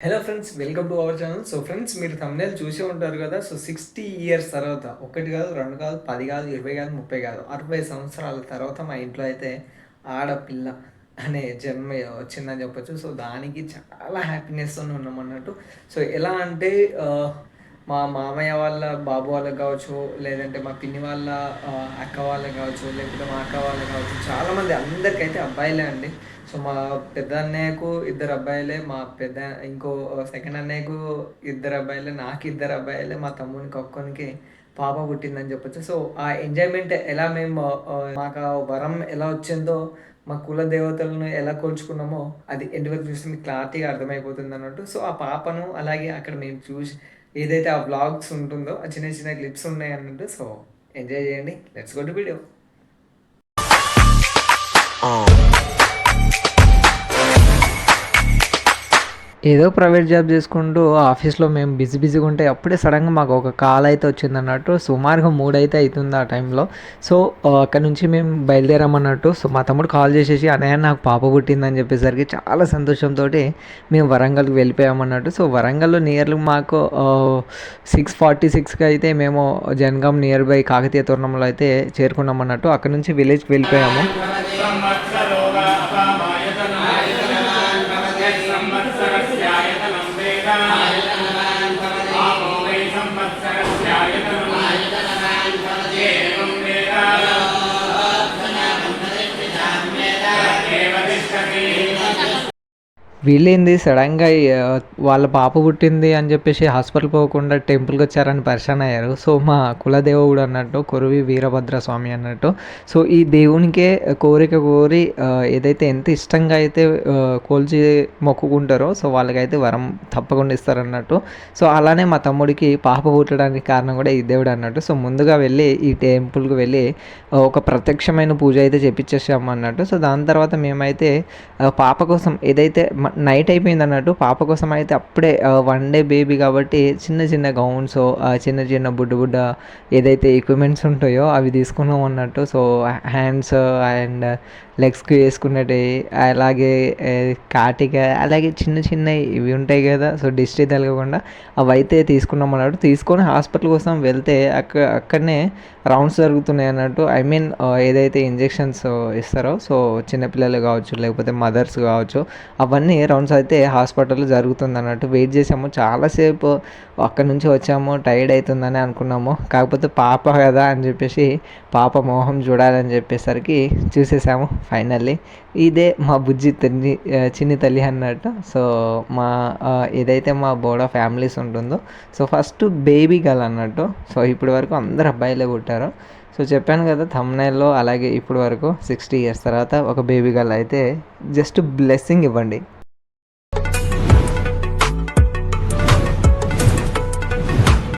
Hello friends, welcome to our channel. So friends, మీరు thumbnail చూసే ఉంటారు కదా. సో 60 ఇయర్స్ తర్వాత, ఒకటి కాదు, రెండు కాదు, 10 కాదు, 20 కాదు, 30 కాదు, 60 సంవత్సరాల తర్వాత మా ఇంట్లో అయితే ఆడపిల్ల అనే జన్మ వచ్చిందని చెప్పొచ్చు. సో దానికి చాలా హ్యాపీనెస్‌తోనే ఉన్నామన్నట్టు. సో ఎలా అంటే మా మామయ్య వాళ్ళ బాబు వాళ్ళకి కావచ్చు, లేదంటే మా పిన్ని వాళ్ళ అక్క వాళ్ళకి కావచ్చు, లేకపోతే మా అక్క వాళ్ళకి కావచ్చు, చాలామంది అందరికైతే అబ్బాయిలే అండి. సో మా పెద్ద అన్నయ్యకు ఇద్దరు అబ్బాయిలే, మా పెద్ద ఇంకో సెకండ్ అన్నయ్యకు ఇద్దరు అబ్బాయిలే, నాకు ఇద్దరు అబ్బాయిలే, మా తమ్మునికి ఒక్కనికి పాప పుట్టిందని చెప్పొచ్చు. సో ఆ ఎంజాయ్మెంట్ ఎలా మేము మాకు ఆ వరం ఎలా వచ్చిందో, మా కుల దేవతలను ఎలా కోల్చుకున్నామో అది ఎండ్ వరకు చూస్తే మీకు క్లారిటీగా అర్థమైపోతుంది అన్నట్టు. సో ఆ పాపను అలాగే అక్కడ మేము చూసి ఏదైతే ఆ వ్లాగ్స్ ఉంటుందో ఆ చిన్న చిన్న క్లిప్స్ ఉన్నాయి అన్నట్టు. సో ఎంజాయ్ చేయండి. Let's go to video. ఏదో ప్రైవేట్ జాబ్ చేసుకుంటూ ఆఫీస్లో మేము బిజీగా ఉంటే అప్పుడే సడన్గా మాకు ఒక కాల్ అయితే వచ్చిందన్నట్టు. సుమారుగా 3 అయితే అవుతుంది ఆ టైంలో. సో అక్కడ నుంచి మేము బయలుదేరామన్నట్టు. సో మా తమ్ముడు కాల్ చేసేసి అన్నయ్య నాకు పాప పుట్టిందని చెప్పేసరికి చాలా సంతోషంతో మేము వరంగల్కి వెళ్ళిపోయామన్నట్టు. సో వరంగల్లో నియర్లీ మాకు 6:46కి అయితే మేము జనగాం నియర్ బై కాకతీయ తోరణంలో అయితే చేరుకున్నామన్నట్టు. అక్కడ నుంచి విలేజ్కి వెళ్ళిపోయాము. వీళ్ళేంది సడన్‌గా వాళ్ళ పాప పుట్టింది అని చెప్పేసి హాస్పిటల్ పోకుండా టెంపుల్‌కి వచ్చారని పరిశాన్ అయ్యారు. సో మా కులదేవుడు అన్నట్టు కొరివి వీరభద్ర స్వామి అన్నట్టు. సో ఈ దేవునికే కోరిక కోరి ఏదైతే ఎంత ఇష్టంగా అయితే కొలిచి మొక్కుకుంటారో సో వాళ్ళకైతే వరం తప్పకుండా ఇస్తారన్నట్టు. సో అలానే మా తమ్ముడికి పాప పుట్టడానికి కారణం కూడా ఈ దేవుడు అన్నట్టు. సో ముందుగా వెళ్ళి ఈ టెంపుల్‌కి వెళ్ళి ఒక ప్రత్యక్షమైన పూజ అయితే చేపిచ్చేసాము అన్నట్టు. సో దాని తర్వాత మేమైతే పాప కోసం ఏదైతే నైట్ అయిపోయింది అన్నట్టు. పాప కోసం అయితే అప్పుడే 1 డే బేబీ కాబట్టి చిన్న చిన్న గౌన్స్, చిన్న చిన్న బుడ్డ ఏదైతే ఎక్విప్మెంట్స్ ఉంటాయో అవి తీసుకున్నాం అన్నట్టు. సో హ్యాండ్స్ అండ్ లెగ్స్కి వేసుకునేటివి, అలాగే కాటిక, అలాగే చిన్న చిన్నవి ఇవి ఉంటాయి కదా. సో దిష్టి తగలకుండా అవి అయితే తీసుకున్నాం అన్నట్టు. తీసుకొని హాస్పిటల్ కోసం వెళ్తే అక్కడనే రౌండ్స్ జరుగుతున్నాయి అన్నట్టు. ఐ మీన్ ఏదైతే ఇంజెక్షన్స్ ఇస్తారో సో చిన్నపిల్లలు కావచ్చు, లేకపోతే మదర్స్ కావచ్చు, అవన్నీ రౌండ్స్ అయితే హాస్పిటల్లో జరుగుతుంది అన్నట్టు. వెయిట్ చేసాము చాలాసేపు. అక్కడ నుంచి వచ్చాము, టైర్డ్ అవుతుందని అనుకున్నాము. కాకపోతే పాప కదా అని చెప్పేసి పాప మోహం చూడాలని చెప్పేసరికి చూసేసాము ఫైనల్లీ. ఇదే మా బుజ్జి తల్లి, చిన్ని తల్లి అన్నట్టు. సో మా ఏదైతే మా బోడా ఫ్యామిలీస్ ఉంటుందో సో ఫస్ట్ బేబీ గర్ల్ అన్నట్టు. సో ఇప్పటి వరకు అందరు అబ్బాయిలే పుట్టారు. సో చెప్పాను కదా థంబ్‌నెయిల్‌లో, అలాగే ఇప్పుడు వరకు 60 ఇయర్స్ తర్వాత ఒక బేబీ గర్ల్ అయితే జస్ట్ బ్లెస్సింగ్ ఇవ్వండి.